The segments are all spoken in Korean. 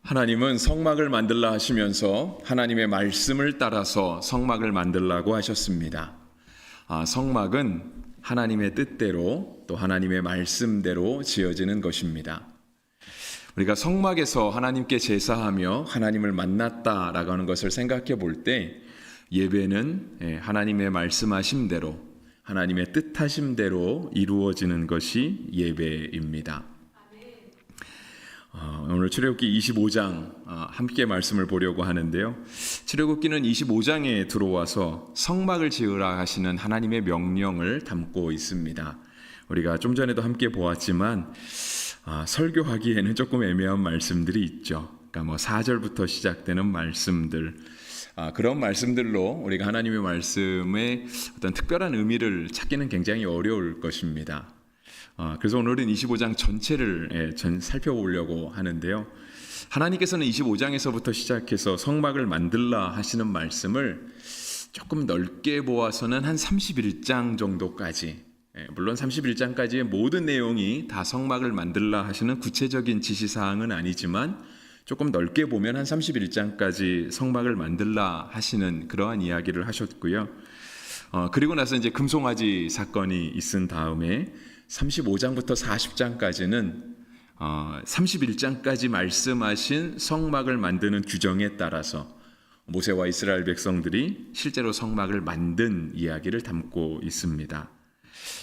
하나님은 성막을 만들라 하시면서 하나님의 말씀을 따라서 성막을 만들라고 하셨습니다. 성막은 하나님의 뜻대로 또 하나님의 말씀대로 지어지는 것입니다. 우리가 성막에서 하나님께 제사하며 하나님을 만났다라고 하는 것을 생각해 볼 때 예배는 하나님의 말씀하심대로 하나님의 뜻하심대로 이루어지는 것이 예배입니다. 오늘 출애굽기 25장 함께 말씀을 보려고 하는데요. 출애굽기는 25장에 들어와서 성막을 지으라 하시는 하나님의 명령을 담고 있습니다. 우리가 좀 전에도 함께 보았지만 설교하기에는 조금 애매한 말씀들이 있죠. 그러니까 4절부터 시작되는 말씀들, 그런 말씀들로 우리가 하나님의 말씀의 어떤 특별한 의미를 찾기는 굉장히 어려울 것입니다. 그래서 오늘은 25장 전체를 살펴보려고 하는데요. 하나님께서는 25장에서부터 시작해서 성막을 만들라 하시는 말씀을 조금 넓게 보아서는 한 31장 정도까지, 물론 31장까지의 모든 내용이 다 성막을 만들라 하시는 구체적인 지시사항은 아니지만 조금 넓게 보면 한 31장까지 성막을 만들라 하시는 그러한 이야기를 하셨고요. 그리고 나서 이제 금송아지 사건이 있은 다음에 35장부터 40장까지는 31장까지 말씀하신 성막을 만드는 규정에 따라서 모세와 이스라엘 백성들이 실제로 성막을 만든 이야기를 담고 있습니다.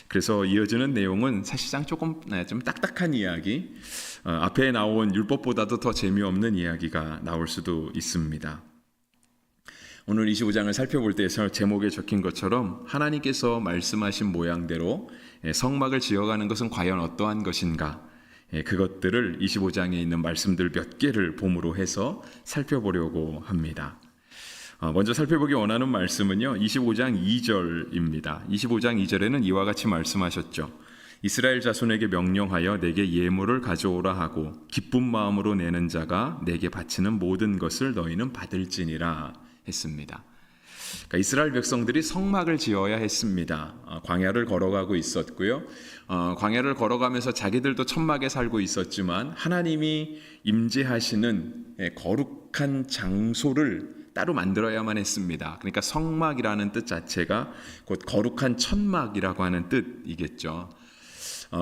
그래서 이어지는 내용은 사실상 조금 좀 딱딱한 이야기, 앞에 나온 율법보다도 더 재미없는 이야기가 나올 수도 있습니다. 오늘 25장을 살펴볼 때 제목에 적힌 것처럼 하나님께서 말씀하신 모양대로 성막을 지어가는 것은 과연 어떠한 것인가, 그것들을 25장에 있는 말씀들 몇 개를 봄으로 해서 살펴보려고 합니다. 먼저 살펴보기 원하는 말씀은요, 25장 2절입니다. 25장 2절에는 이와 같이 말씀하셨죠. 이스라엘 자손에게 명령하여 내게 예물을 가져오라 하고 기쁜 마음으로 내는 자가 내게 바치는 모든 것을 너희는 받을지니라 했습니다. 그러니까 이스라엘 백성들이 성막을 지어야 했습니다. 광야를 걸어가고 있었고요. 광야를 걸어가면서 자기들도 천막에 살고 있었지만 하나님이 임재하시는 거룩한 장소를 따로 만들어야만 했습니다. 그러니까 성막이라는 뜻 자체가 곧 거룩한 천막이라고 하는 뜻이겠죠.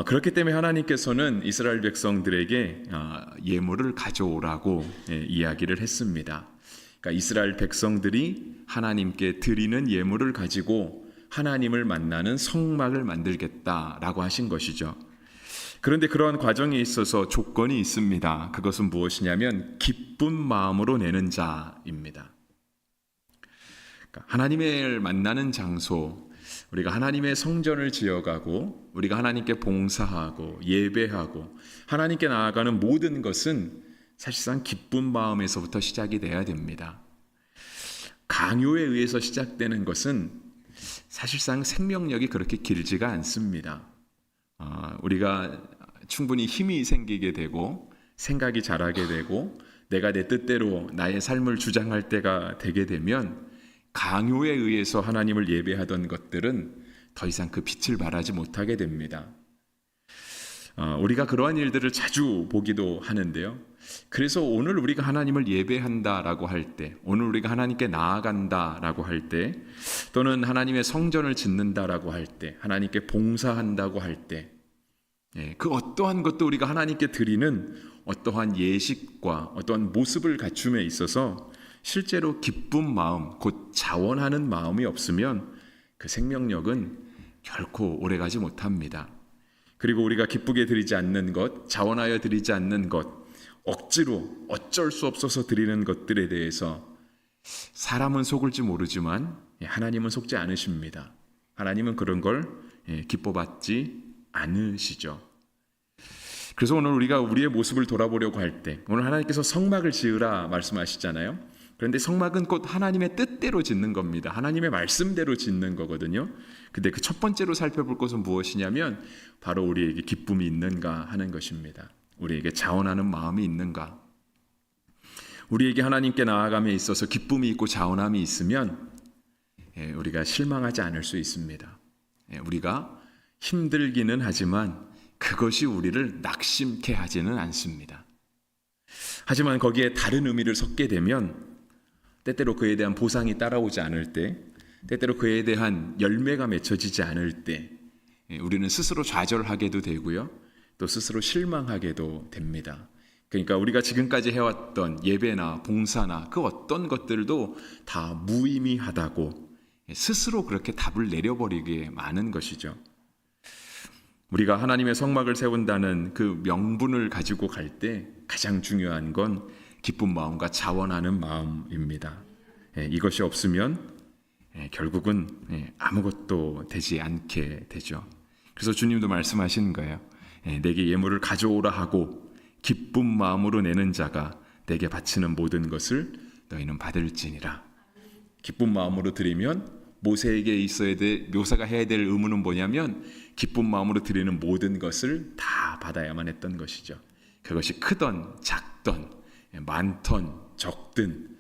그렇기 때문에 하나님께서는 이스라엘 백성들에게 예물을 가져오라고 이야기를 했습니다. 그러니까 이스라엘 백성들이 하나님께 드리는 예물을 가지고 하나님을 만나는 성막을 만들겠다라고 하신 것이죠. 그런데 그러한 과정에 있어서 조건이 있습니다. 그것은 무엇이냐면 기쁜 마음으로 내는 자입니다. 그러니까 하나님을 만나는 장소, 우리가 하나님의 성전을 지어가고 우리가 하나님께 봉사하고 예배하고 하나님께 나아가는 모든 것은 사실상 기쁜 마음에서부터 시작이 돼야 됩니다. 강요에 의해서 시작되는 것은 사실상 생명력이 그렇게 길지가 않습니다. 우리가 충분히 힘이 생기게 되고 생각이 자라게 되고 내가 내 뜻대로 나의 삶을 주장할 때가 되게 되면 강요에 의해서 하나님을 예배하던 것들은 더 이상 그 빛을 발하지 못하게 됩니다. 우리가 그러한 일들을 자주 보기도 하는데요. 그래서 오늘 우리가 하나님을 예배한다라고 할 때, 오늘 우리가 하나님께 나아간다라고 할 때, 또는 하나님의 성전을 짓는다라고 할 때, 하나님께 봉사한다고 할 때, 그 어떠한 것도 우리가 하나님께 드리는 어떠한 예식과 어떠한 모습을 갖춤에 있어서 실제로 기쁜 마음, 곧 자원하는 마음이 없으면 그 생명력은 결코 오래가지 못합니다. 그리고 우리가 기쁘게 드리지 않는 것, 자원하여 드리지 않는 것, 억지로 어쩔 수 없어서 드리는 것들에 대해서 사람은 속을지 모르지만 하나님은 속지 않으십니다. 하나님은 그런 걸 기뻐받지 않으시죠. 그래서 오늘 우리가 우리의 모습을 돌아보려고 할 때, 오늘 하나님께서 성막을 지으라 말씀하시잖아요. 그런데 성막은 곧 하나님의 뜻대로 짓는 겁니다. 하나님의 말씀대로 짓는 거거든요. 근데 그 첫 번째로 살펴볼 것은 무엇이냐면 바로 우리에게 기쁨이 있는가 하는 것입니다. 우리에게 자원하는 마음이 있는가. 우리에게 하나님께 나아감에 있어서 기쁨이 있고 자원함이 있으면 우리가 실망하지 않을 수 있습니다. 우리가 힘들기는 하지만 그것이 우리를 낙심케 하지는 않습니다. 하지만 거기에 다른 의미를 섞게 되면 때때로 그에 대한 보상이 따라오지 않을 때, 때때로 그에 대한 열매가 맺혀지지 않을 때 우리는 스스로 좌절하게도 되고요. 또 스스로 실망하게도 됩니다. 그러니까 우리가 지금까지 해왔던 예배나 봉사나 그 어떤 것들도 다 무의미하다고 스스로 그렇게 답을 내려버리게 많은 것이죠. 우리가 하나님의 성막을 세운다는 그 명분을 가지고 갈 때 가장 중요한 건 기쁜 마음과 자원하는 마음입니다. 이것이 없으면 결국은 아무것도 되지 않게 되죠. 그래서 주님도 말씀하시는 거예요. 내게 예물을 가져오라 하고 기쁜 마음으로 내는 자가 내게 바치는 모든 것을 너희는 받을지니라. 기쁜 마음으로 드리면 모세에게 묘사가 해야 될 의무는 뭐냐면 기쁜 마음으로 드리는 모든 것을 다 받아야만 했던 것이죠. 그것이 크던 작던 많던 적든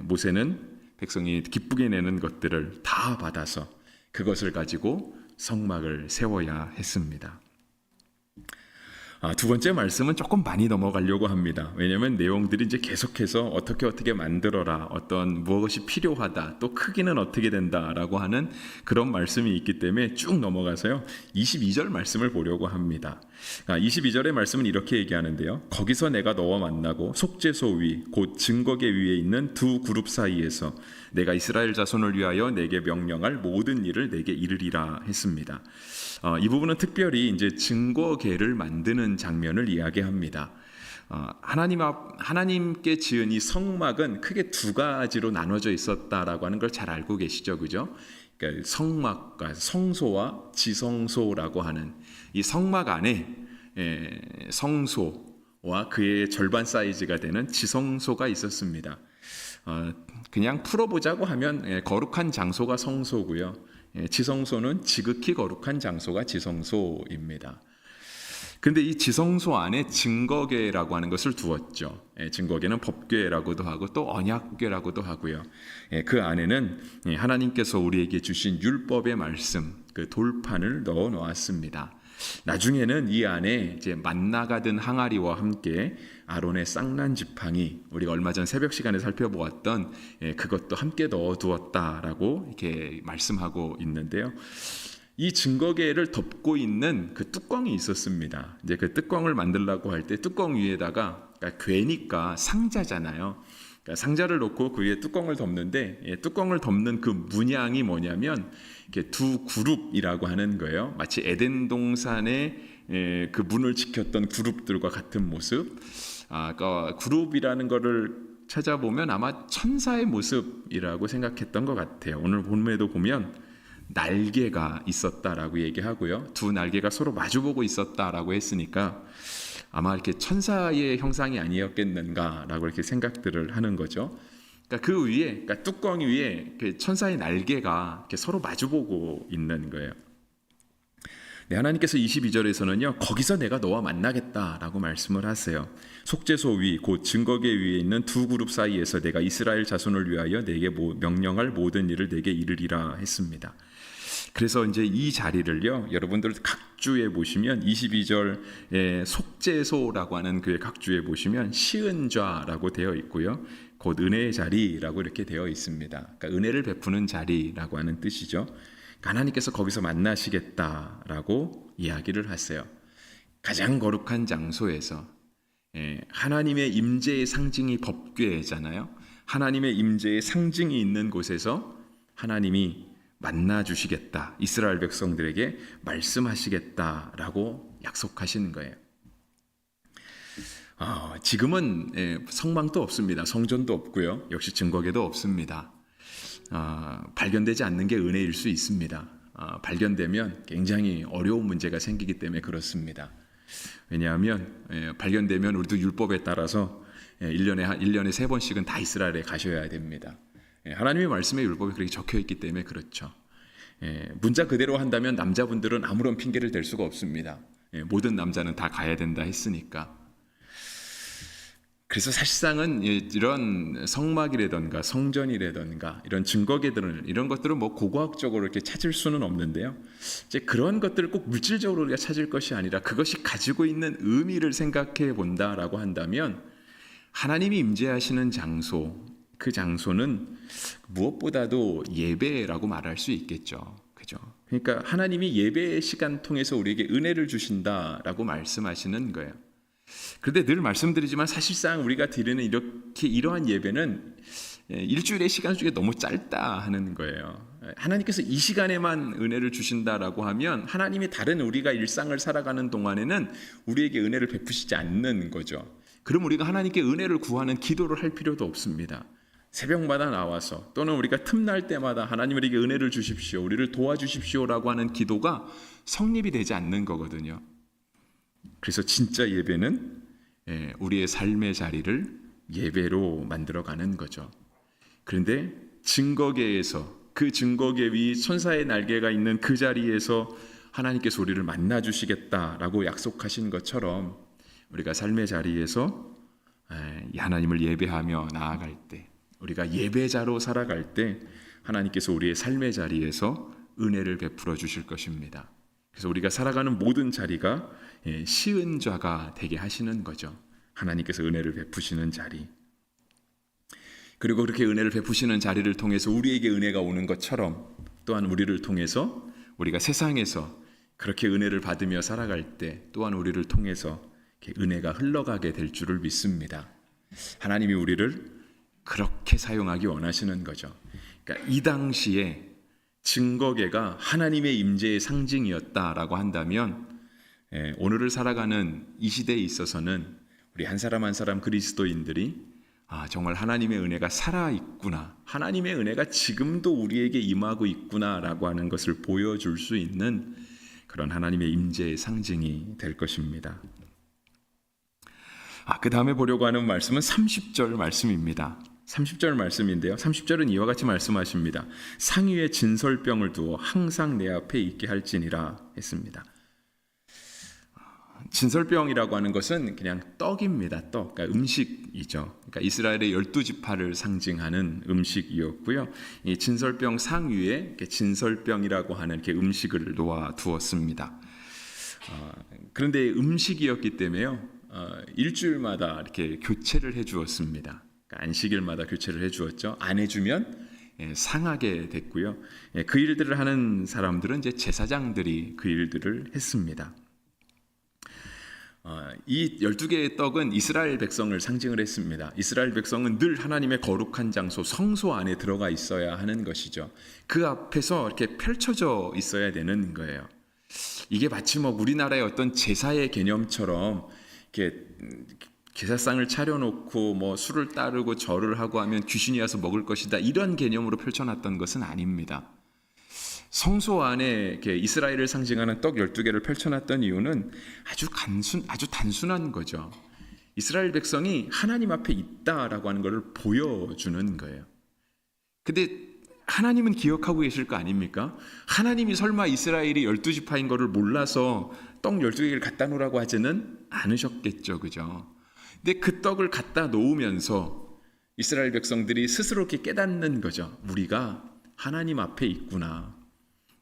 모세는 백성이 기쁘게 내는 것들을 다 받아서 그것을 가지고 성막을 세워야 했습니다. 두 번째 말씀은 조금 많이 넘어가려고 합니다. 왜냐하면 내용들이 이제 계속해서 어떻게 만들어라, 어떤 무엇이 필요하다, 또 크기는 어떻게 된다라고 하는 그런 말씀이 있기 때문에 쭉 넘어가서요 22절 말씀을 보려고 합니다. 22절의 말씀은 이렇게 얘기하는데요. 거기서 내가 너와 만나고 속죄소 위 곧 증거계 위에 있는 두 그룹 사이에서 내가 이스라엘 자손을 위하여 내게 명령할 모든 일을 내게 이르리라 했습니다. 이 부분은 특별히 이제 증거계를 만드는 장면을 이야기합니다. 하나님께 지은 이 성막은 크게 두 가지로 나눠져 있었다라고 하는 걸 잘 알고 계시죠, 그죠? 그러니까 성막과 성소와 지성소라고 하는 이 성막 안에 성소와 그의 절반 사이즈가 되는 지성소가 있었습니다. 그냥 풀어보자고 하면 거룩한 장소가 성소고요. 지성소는 지극히 거룩한 장소가 지성소입니다. 근데 이 지성소 안에 증거궤라고 하는 것을 두었죠. 증거궤는 법궤라고도 하고 또 언약궤라고도 하고요. 그 안에는 하나님께서 우리에게 주신 율법의 말씀, 그 돌판을 넣어 놓았습니다. 나중에는 이 안에 이제 만나가 든 항아리와 함께 아론의 쌍난 지팡이, 우리가 얼마 전 새벽 시간에 살펴보았던 그것도 함께 넣어 두었다라고 이렇게 말씀하고 있는데요. 이 증거궤를 덮고 있는 그 뚜껑이 있었습니다. 이제 그 뚜껑을 만들려고 할 때 뚜껑 위에다가, 그러니까 궤니까 상자잖아요. 그러니까 상자를 놓고 그 위에 뚜껑을 덮는데 뚜껑을 덮는 그 문양이 뭐냐면 이렇게 두 그룹이라고 하는 거예요. 마치 에덴 동산의 그 문을 지켰던 그룹들과 같은 모습. 그러니까 그룹이라는 거를 찾아보면 아마 천사의 모습이라고 생각했던 것 같아요. 오늘 본문에도 보면 날개가 있었다라고 얘기하고요. 두 날개가 서로 마주보고 있었다라고 했으니까 아마 이렇게 천사의 형상이 아니었겠는가라고 이렇게 생각들을 하는 거죠. 그러니까 그 위에, 그러니까 뚜껑 위에 천사의 날개가 이렇게 서로 마주보고 있는 거예요. 하나님께서 22절에서는요, 거기서 내가 너와 만나겠다라고 말씀을 하세요. 속죄소 위, 곧 증거궤 위에 있는 두 그룹 사이에서 내가 이스라엘 자손을 위하여 내게 명령할 모든 일을 내게 이르리라 했습니다. 그래서 이제 이 자리를요, 여러분들 각주에 보시면 22절에 속죄소라고 하는 그 각주에 보시면 시은좌라고 되어 있고요, 곧 은혜의 자리라고 이렇게 되어 있습니다. 그러니까 은혜를 베푸는 자리라고 하는 뜻이죠. 하나님께서 거기서 만나시겠다라고 이야기를 하세요. 가장 거룩한 장소에서 하나님의 임재의 상징이 법궤잖아요. 하나님의 임재의 상징이 있는 곳에서 하나님이 만나 주시겠다, 이스라엘 백성들에게 말씀하시겠다라고 약속하시는 거예요. 지금은 성막도 없습니다. 성전도 없고요. 역시 증거궤도 없습니다. 발견되지 않는 게 은혜일 수 있습니다. 발견되면 굉장히 어려운 문제가 생기기 때문에 그렇습니다. 왜냐하면 발견되면 우리도 율법에 따라서 1년에 3번씩은 다 이스라엘에 가셔야 됩니다. 하나님의 말씀에 율법이 그렇게 적혀 있기 때문에 그렇죠. 문자 그대로 한다면 남자분들은 아무런 핑계를 댈 수가 없습니다. 모든 남자는 다 가야 된다 했으니까. 그래서 사실상은 이런 성막이라든가 성전이라든가 이런 증거궤들은, 이런 것들은 뭐 고고학적으로 이렇게 찾을 수는 없는데요. 이제 그런 것들을 꼭 물질적으로 우리가 찾을 것이 아니라 그것이 가지고 있는 의미를 생각해 본다라고 한다면 하나님이 임재하시는 장소, 그 장소는 무엇보다도 예배라고 말할 수 있겠죠. 그죠? 그러니까 하나님이 예배 시간 통해서 우리에게 은혜를 주신다라고 말씀하시는 거예요. 그런데 늘 말씀드리지만 사실상 우리가 드리는 이러한 예배는 일주일의 시간 중에 너무 짧다 하는 거예요. 하나님께서 이 시간에만 은혜를 주신다라고 하면 하나님이 다른 우리가 일상을 살아가는 동안에는 우리에게 은혜를 베푸시지 않는 거죠. 그럼 우리가 하나님께 은혜를 구하는 기도를 할 필요도 없습니다. 새벽마다 나와서 또는 우리가 틈날 때마다 하나님 우리에게 은혜를 주십시오, 우리를 도와주십시오라고 하는 기도가 성립이 되지 않는 거거든요. 그래서 진짜 예배는 우리의 삶의 자리를 예배로 만들어가는 거죠. 그런데 증거계에서, 그 증거계 위 천사의 날개가 있는 그 자리에서 하나님께서 우리를 만나주시겠다라고 약속하신 것처럼 우리가 삶의 자리에서 하나님을 예배하며 나아갈 때, 우리가 예배자로 살아갈 때 하나님께서 우리의 삶의 자리에서 은혜를 베풀어 주실 것입니다. 그래서 우리가 살아가는 모든 자리가 시은좌가 되게 하시는 거죠. 하나님께서 은혜를 베푸시는 자리. 그리고 그렇게 은혜를 베푸시는 자리를 통해서 우리에게 은혜가 오는 것처럼 또한 우리를 통해서 우리가 세상에서 그렇게 은혜를 받으며 살아갈 때 또한 우리를 통해서 은혜가 흘러가게 될 줄을 믿습니다. 하나님이 우리를 그렇게 사용하기 원하시는 거죠. 그러니까 이 당시에 증거계가 하나님의 임재의 상징이었다라고 한다면 오늘을 살아가는 이 시대에 있어서는 우리 한 사람 한 사람 그리스도인들이 정말 하나님의 은혜가 살아있구나, 하나님의 은혜가 지금도 우리에게 임하고 있구나라고 하는 것을 보여줄 수 있는 그런 하나님의 임재의 상징이 될 것입니다. 그 다음에 보려고 하는 말씀은 30절 말씀입니다. 30절 말씀인데요, 30절은 이와 같이 말씀하십니다. 상위에 진설병을 두어 항상 내 앞에 있게 할지니라 했습니다. 진설병이라고 하는 것은 그냥 떡입니다. 떡, 그러니까 음식이죠. 그러니까 이스라엘의 12지파를 상징하는 음식이었고요. 이 진설병 상위에 진설병이라고 하는 이렇게 음식을 놓아 두었습니다. 그런데 음식이었기 때문에요, 일주일마다 이렇게 교체를 해주었습니다. 그러니까 안식일마다 교체를 해주었죠. 안 해주면 상하게 됐고요. 그 일들을 하는 사람들은 이제 제사장들이 그 일들을 했습니다. 이 12개의 떡은 이스라엘 백성을 상징을 했습니다. 이스라엘 백성은 늘 하나님의 거룩한 장소, 성소 안에 들어가 있어야 하는 것이죠. 그 앞에서 이렇게 펼쳐져 있어야 되는 거예요. 이게 마치 우리나라의 어떤 제사의 개념처럼 이렇게 제사상을 차려놓고 술을 따르고 절을 하고 하면 귀신이 와서 먹을 것이다, 이런 개념으로 펼쳐놨던 것은 아닙니다. 성소 안에 이렇게 이스라엘을 상징하는 떡 12개를 펼쳐놨던 이유는 아주 단순한 거죠. 이스라엘 백성이 하나님 앞에 있다라고 하는 것을 보여주는 거예요. 근데 하나님은 기억하고 계실 거 아닙니까? 하나님이 설마 이스라엘이 12지파인 것을 몰라서 떡 12개를 갖다 놓으라고 하지는 않으셨겠죠. 그죠? 근데 그 떡을 갖다 놓으면서 이스라엘 백성들이 스스로 이렇게 깨닫는 거죠. 우리가 하나님 앞에 있구나.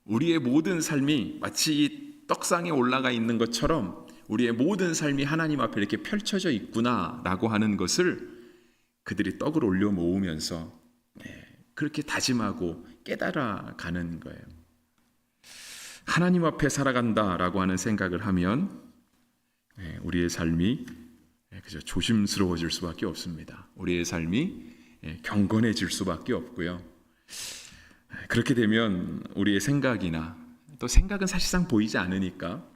우리의 모든 삶이 마치 이 떡상에 올라가 있는 것처럼 우리의 모든 삶이 하나님 앞에 이렇게 펼쳐져 있구나라고 하는 것을 그들이 떡을 올려 모으면서 그렇게 다짐하고 깨달아 가는 거예요. 하나님 앞에 살아간다라고 하는 생각을 하면 우리의 삶이 조심스러워질 수밖에 없습니다. 우리의 삶이 경건해질 수밖에 없고요. 그렇게 되면 우리의 생각이나 또 생각은 사실상 보이지 않으니까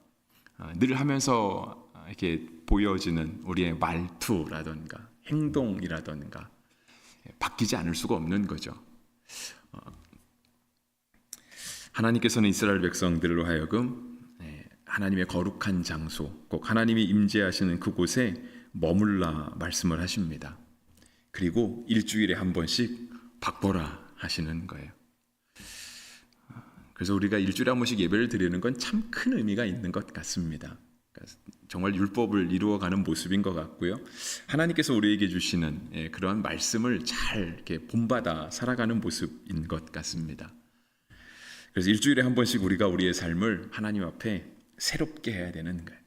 늘 하면서 이렇게 보여지는 우리의 말투라든가 행동이라든가 바뀌지 않을 수가 없는 거죠. 하나님께서는 이스라엘 백성들로 하여금 하나님의 거룩한 장소, 꼭 하나님이 임재하시는 그곳에 머물라 말씀을 하십니다. 그리고 일주일에 한 번씩 바꿔라 하시는 거예요. 그래서 우리가 일주일에 한 번씩 예배를 드리는 건 참 큰 의미가 있는 것 같습니다. 그러니까 정말 율법을 이루어가는 모습인 것 같고요. 하나님께서 우리에게 주시는 그러한 말씀을 잘 이렇게 본받아 살아가는 모습인 것 같습니다. 그래서 일주일에 한 번씩 우리가 우리의 삶을 하나님 앞에 새롭게 해야 되는 거예요.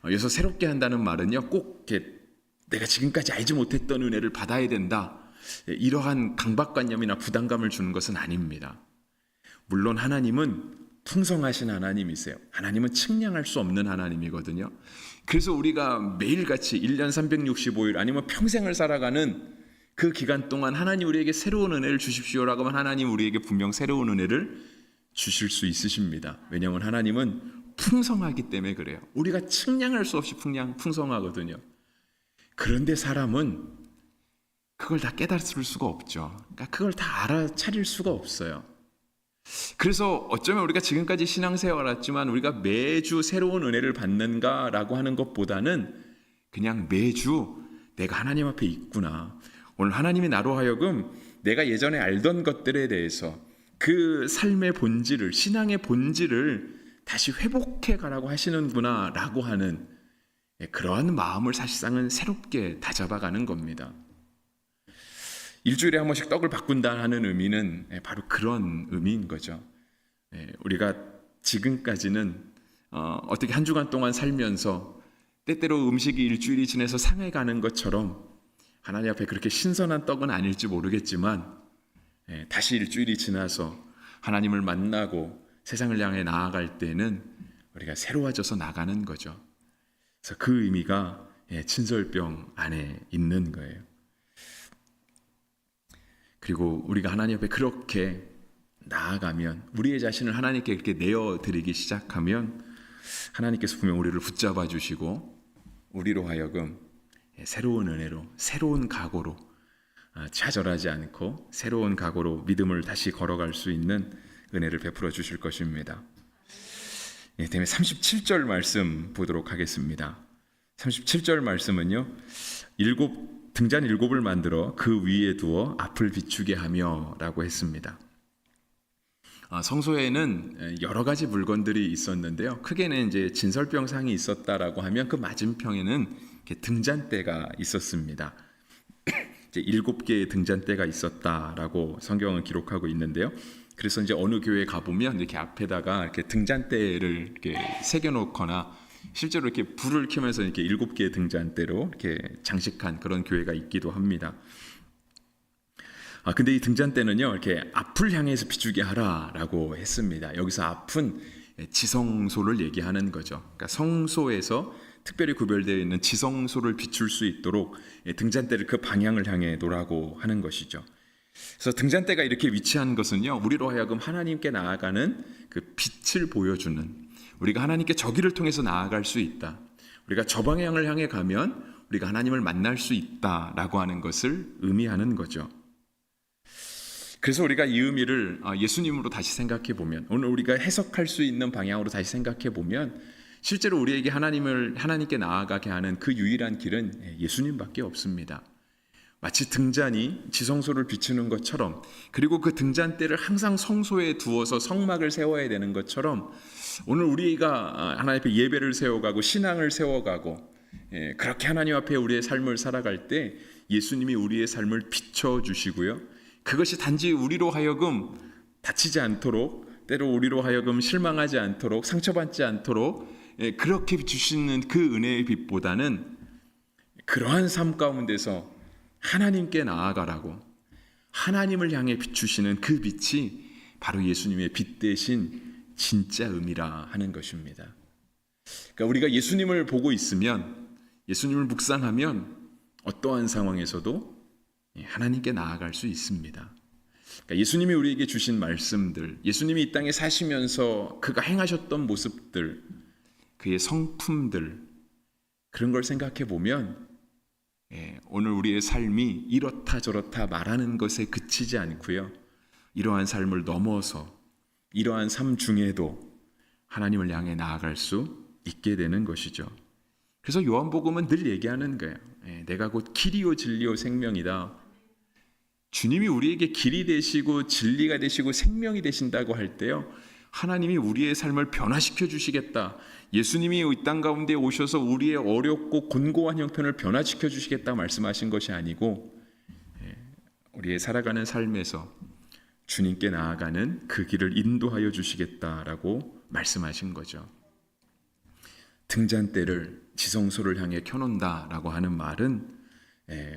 여기서 새롭게 한다는 말은요, 꼭 이렇게 내가 지금까지 알지 못했던 은혜를 받아야 된다. 이러한 강박관념이나 부담감을 주는 것은 아닙니다. 물론 하나님은 풍성하신 하나님이세요. 하나님은 측량할 수 없는 하나님이거든요. 그래서 우리가 매일같이 1년 365일 아니면 평생을 살아가는 그 기간 동안 하나님 우리에게 새로운 은혜를 주십시오라고 하면 하나님 우리에게 분명 새로운 은혜를 주실 수 있으십니다. 왜냐하면 하나님은 풍성하기 때문에 그래요. 우리가 측량할 수 없이 풍성하거든요. 그런데 사람은 그걸 다 깨달을 수가 없죠. 그러니까 그걸 다 알아차릴 수가 없어요. 그래서 어쩌면 우리가 지금까지 신앙생활을 했지만 우리가 매주 새로운 은혜를 받는가라고 하는 것보다는 그냥 매주 내가 하나님 앞에 있구나. 오늘 하나님이 나로 하여금 내가 예전에 알던 것들에 대해서 그 삶의 본질을, 신앙의 본질을 다시 회복해 가라고 하시는구나 라고 하는 그러한 마음을 사실상은 새롭게 다잡아가는 겁니다. 일주일에 한 번씩 떡을 바꾼다 하는 의미는 바로 그런 의미인 거죠. 우리가 지금까지는 어떻게 한 주간 동안 살면서 때때로 음식이 일주일이 지나서 상해가는 것처럼 하나님 앞에 그렇게 신선한 떡은 아닐지 모르겠지만 다시 일주일이 지나서 하나님을 만나고 세상을 향해 나아갈 때는 우리가 새로워져서 나가는 거죠. 그래서 그 의미가 친설병 안에 있는 거예요. 그리고 우리가 하나님 앞에 그렇게 나아가면 우리의 자신을 하나님께 이렇게 내어드리기 시작하면 하나님께서 분명 우리를 붙잡아 주시고 우리로 하여금 새로운 은혜로 새로운 각오로 좌절하지 않고 새로운 각오로 믿음을 다시 걸어갈 수 있는 은혜를 베풀어 주실 것입니다. 때문에 37절 말씀 보도록 하겠습니다. 37절 말씀은요. 등잔 7을 만들어 그 위에 두어 앞을 비추게 하며 라고 했습니다. 성소에는 여러 가지 물건들이 있었는데요. 크게는 이제 진설병상이 있었다라고 하면 그 맞은편에는 등잔대가 있었습니다. 이제 7개의 등잔대가 있었다라고 성경은 기록하고 있는데요. 그래서 이제 어느 교회에 가보면 이렇게 앞에다가 이렇게 등잔대를 이렇게 새겨놓거나 실제로 이렇게 불을 켜면서 이렇게 7개의 등잔대로 이렇게 장식한 그런 교회가 있기도 합니다. 근데 이 등잔대는요, 이렇게 앞을 향해서 비추게 하라라고 했습니다. 여기서 앞은 지성소를 얘기하는 거죠. 그러니까 성소에서 특별히 구별되어 있는 지성소를 비출 수 있도록 등잔대를 그 방향을 향해 놓으라고 하는 것이죠. 그래서 등잔대가 이렇게 위치한 것은요, 우리로 하여금 하나님께 나아가는 그 빛을 보여주는, 우리가 하나님께 저 길을 통해서 나아갈 수 있다. 우리가 저 방향을 향해 가면 우리가 하나님을 만날 수 있다라고 하는 것을 의미하는 거죠. 그래서 우리가 이 의미를 예수님으로 다시 생각해 보면, 오늘 우리가 해석할 수 있는 방향으로 다시 생각해 보면, 실제로 우리에게 하나님께 나아가게 하는 그 유일한 길은 예수님밖에 없습니다. 마치 등잔이 지성소를 비추는 것처럼, 그리고 그 등잔대를 항상 성소에 두어서 성막을 세워야 되는 것처럼, 오늘 우리가 하나님 앞에 예배를 세워가고 신앙을 세워가고 그렇게 하나님 앞에 우리의 삶을 살아갈 때 예수님이 우리의 삶을 비춰주시고요, 그것이 단지 우리로 하여금 다치지 않도록, 때로 우리로 하여금 실망하지 않도록, 상처받지 않도록 그렇게 주시는 그 은혜의 빛보다는 그러한 삶 가운데서 하나님께 나아가라고 하나님을 향해 비추시는 그 빛이 바로 예수님의 빛 대신 진짜 의미라 하는 것입니다. 그러니까 우리가 예수님을 보고 있으면, 예수님을 묵상하면 어떠한 상황에서도 하나님께 나아갈 수 있습니다. 그러니까 예수님이 우리에게 주신 말씀들, 예수님이 이 땅에 사시면서 그가 행하셨던 모습들, 그의 성품들, 그런 걸 생각해 보면 오늘 우리의 삶이 이렇다 저렇다 말하는 것에 그치지 않고요, 이러한 삶을 넘어서 이러한 삶 중에도 하나님을 향해 나아갈 수 있게 되는 것이죠. 그래서 요한복음은 늘 얘기하는 거예요. 내가 곧 길이요 진리요 생명이다. 주님이 우리에게 길이 되시고 진리가 되시고 생명이 되신다고 할 때요, 하나님이 우리의 삶을 변화시켜 주시겠다, 예수님이 이 땅 가운데 오셔서 우리의 어렵고 곤고한 형편을 변화시켜 주시겠다 말씀하신 것이 아니고, 우리의 살아가는 삶에서 주님께 나아가는 그 길을 인도하여 주시겠다라고 말씀하신 거죠. 등잔대를 지성소를 향해 켜놓는다라고 하는 말은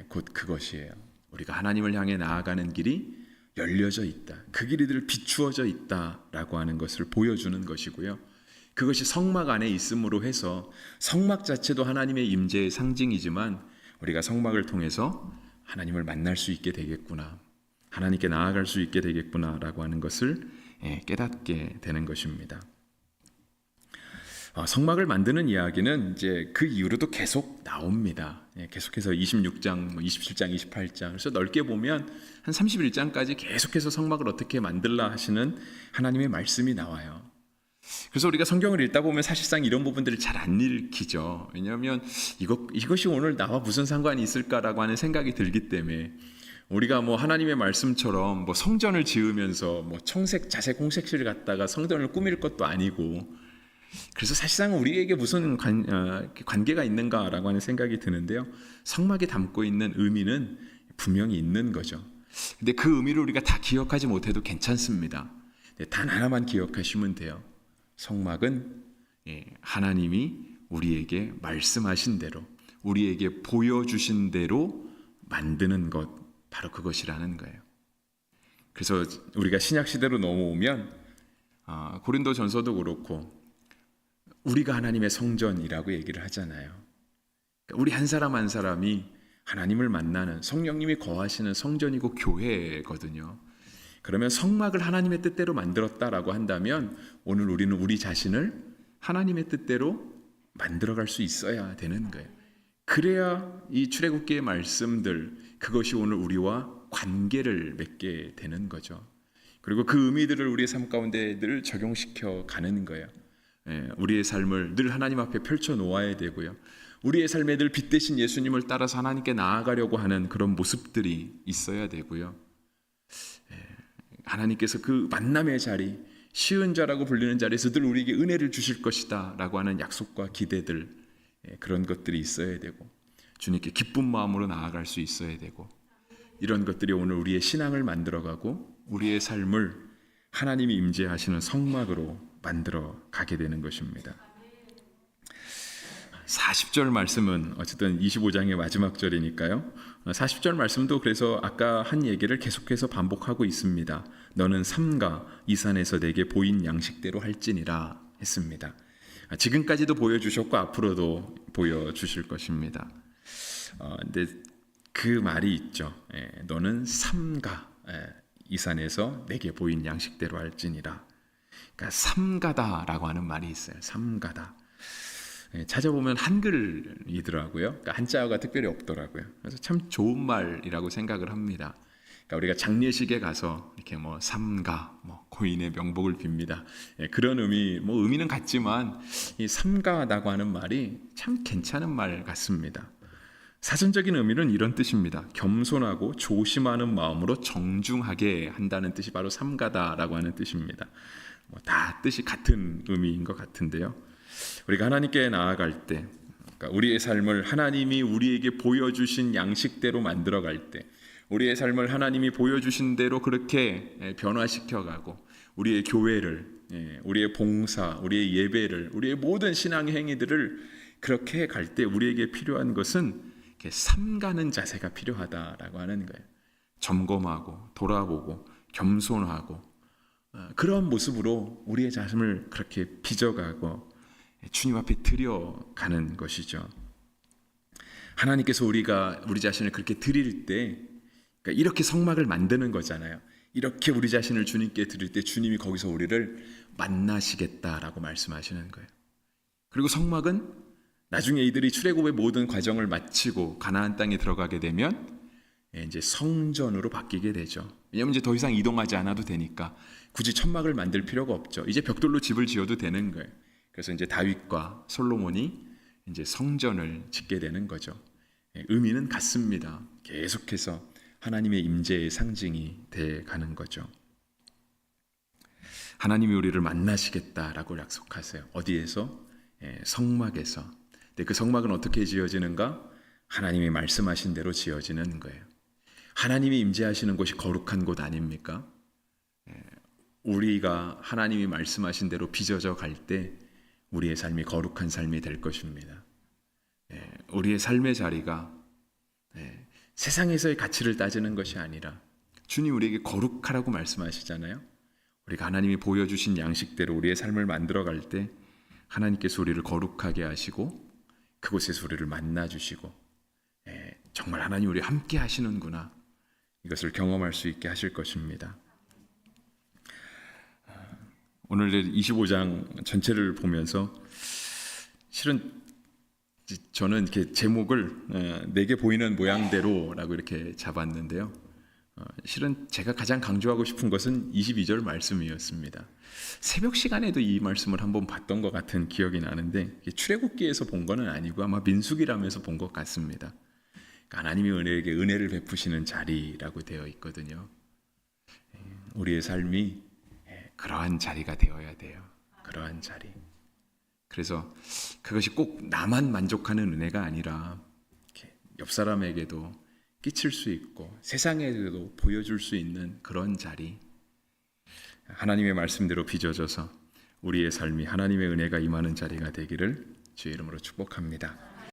곧 그것이에요. 우리가 하나님을 향해 나아가는 길이 열려져 있다. 그 길이 늘 비추어져 있다라고 하는 것을 보여주는 것이고요. 그것이 성막 안에 있음으로 해서 성막 자체도 하나님의 임재의 상징이지만 우리가 성막을 통해서 하나님을 만날 수 있게 되겠구나. 하나님께 나아갈 수 있게 되겠구나라고 하는 것을 깨닫게 되는 것입니다. 성막을 만드는 이야기는 이제 그 이후로도 계속 나옵니다. 계속해서 26장, 27장, 28장 그래서 넓게 보면 한 31장까지 계속해서 성막을 어떻게 만들라 하시는 하나님의 말씀이 나와요. 그래서 우리가 성경을 읽다 보면 사실상 이런 부분들을 잘 안 읽히죠. 왜냐하면 이것이 오늘 나와 무슨 상관이 있을까라고 하는 생각이 들기 때문에 우리가 뭐 하나님의 말씀처럼 뭐 성전을 지으면서 뭐 청색, 자색, 홍색실을 갖다가 성전을 꾸밀 것도 아니고 그래서 사실상 우리에게 무슨 관계가 있는가라고 하는 생각이 드는데요. 성막이 담고 있는 의미는 분명히 있는 거죠. 근데 그 의미를 우리가 다 기억하지 못해도 괜찮습니다. 단 하나만 기억하시면 돼요. 성막은 하나님이 우리에게 말씀하신 대로 우리에게 보여주신 대로 만드는 것 바로 그것이라는 거예요. 그래서 우리가 신약시대로 넘어오면 고린도전서도 그렇고 우리가 하나님의 성전이라고 얘기를 하잖아요. 우리 한 사람 한 사람이 하나님을 만나는 성령님이 거하시는 성전이고 교회거든요. 그러면 성막을 하나님의 뜻대로 만들었다라고 한다면 오늘 우리는 우리 자신을 하나님의 뜻대로 만들어갈 수 있어야 되는 거예요. 그래야 이 출애굽기의 말씀들 그것이 오늘 우리와 관계를 맺게 되는 거죠. 그리고 그 의미들을 우리의 삶 가운데 늘 적용시켜 가는 거예요. 우리의 삶을 늘 하나님 앞에 펼쳐 놓아야 되고요. 우리의 삶에 늘 빛 대신 예수님을 따라서 하나님께 나아가려고 하는 그런 모습들이 있어야 되고요. 하나님께서 그 만남의 자리, 쉬운 자라고 불리는 자리에서 늘 우리에게 은혜를 주실 것이다 라고 하는 약속과 기대들 그런 것들이 있어야 되고 주님께 기쁜 마음으로 나아갈 수 있어야 되고 이런 것들이 오늘 우리의 신앙을 만들어가고 우리의 삶을 하나님이 임재하시는 성막으로 만들어 가게 되는 것입니다. 40절 말씀은 어쨌든 25장의 마지막 절이니까요. 40절 말씀도 그래서 아까 한 얘기를 계속해서 반복하고 있습니다. 너는 삼가 이 산에서 내게 보인 양식대로 할지니라 했습니다. 지금까지도 보여주셨고 앞으로도 보여주실 것입니다. 근데 그 말이 있죠. 너는 삼가 이 산에서 내게 보인 양식대로 할지니라. 그러니까 삼가다라고 하는 말이 있어요. 삼가다. 찾아보면 한글이더라고요. 그러니까 한자어가 특별히 없더라고요. 그래서 참 좋은 말이라고 생각을 합니다. 그러니까 우리가 장례식에 가서 이렇게 뭐 삼가, 뭐 고인의 명복을 빕니다. 그런 의미는 같지만 이 삼가다고 하는 말이 참 괜찮은 말 같습니다. 사전적인 의미는 이런 뜻입니다. 겸손하고 조심하는 마음으로 정중하게 한다는 뜻이 바로 삼가다라고 하는 뜻입니다. 다 뜻이 같은 의미인 것 같은데요. 우리가 하나님께 나아갈 때, 그러니까 우리의 삶을 하나님이 우리에게 보여주신 양식대로 만들어갈 때, 우리의 삶을 하나님이 보여주신 대로 그렇게 변화시켜가고 우리의 교회를, 우리의 봉사, 우리의 예배를, 우리의 모든 신앙의 행위들을 그렇게 갈 때 우리에게 필요한 것은 이렇게 삼가는 자세가 필요하다라고 하는 거예요. 점검하고 돌아보고 겸손하고 그런 모습으로 우리의 자신을 그렇게 빚어가고 주님 앞에 드려가는 것이죠. 하나님께서 우리가 우리 자신을 그렇게 드릴 때 그러니까 이렇게 성막을 만드는 거잖아요. 이렇게 우리 자신을 주님께 드릴 때 주님이 거기서 우리를 만나시겠다라고 말씀하시는 거예요. 그리고 성막은 나중에 이들이 출애굽의 모든 과정을 마치고 가나안 땅에 들어가게 되면 이제 성전으로 바뀌게 되죠. 왜냐하면 이제 더 이상 이동하지 않아도 되니까 굳이 천막을 만들 필요가 없죠. 이제 벽돌로 집을 지어도 되는 거예요. 그래서 이제 다윗과 솔로몬이 이제 성전을 짓게 되는 거죠. 의미는 같습니다. 계속해서 하나님의 임재의 상징이 돼 가는 거죠. 하나님이 우리를 만나시겠다라고 약속하세요. 어디에서? 성막에서. 근데 그 성막은 어떻게 지어지는가? 하나님이 말씀하신 대로 지어지는 거예요. 하나님이 임재하시는 곳이 거룩한 곳 아닙니까? 우리가 하나님이 말씀하신 대로 빚어져 갈 때 우리의 삶이 거룩한 삶이 될 것입니다. 우리의 삶의 자리가 세상에서의 가치를 따지는 것이 아니라 주님 우리에게 거룩하라고 말씀하시잖아요. 우리가 하나님이 보여주신 양식대로 우리의 삶을 만들어갈 때 하나님께서 우리를 거룩하게 하시고 그곳에서 우리를 만나주시고 정말 하나님 우리 함께 하시는구나, 이것을 경험할 수 있게 하실 것입니다. 오늘 25장 전체를 보면서 실은 저는 이렇게 제목을 내게 보이는 모양대로라고 이렇게 잡았는데요. 실은 제가 가장 강조하고 싶은 것은 22절 말씀이었습니다. 새벽 시간에도 이 말씀을 한번 봤던 것 같은 기억이 나는데 출애굽기에서 본 거는 아니고 아마 민수기라면서 본 것 같습니다. 하나님이 은혜에게 은혜를 베푸시는 자리라고 되어 있거든요. 우리의 삶이 그러한 자리가 되어야 돼요. 그러한 자리. 그래서 그것이 꼭 나만 만족하는 은혜가 아니라 옆 사람에게도 끼칠 수 있고 세상에도 보여줄 수 있는 그런 자리, 하나님의 말씀대로 빚어져서 우리의 삶이 하나님의 은혜가 임하는 자리가 되기를 주의 이름으로 축복합니다.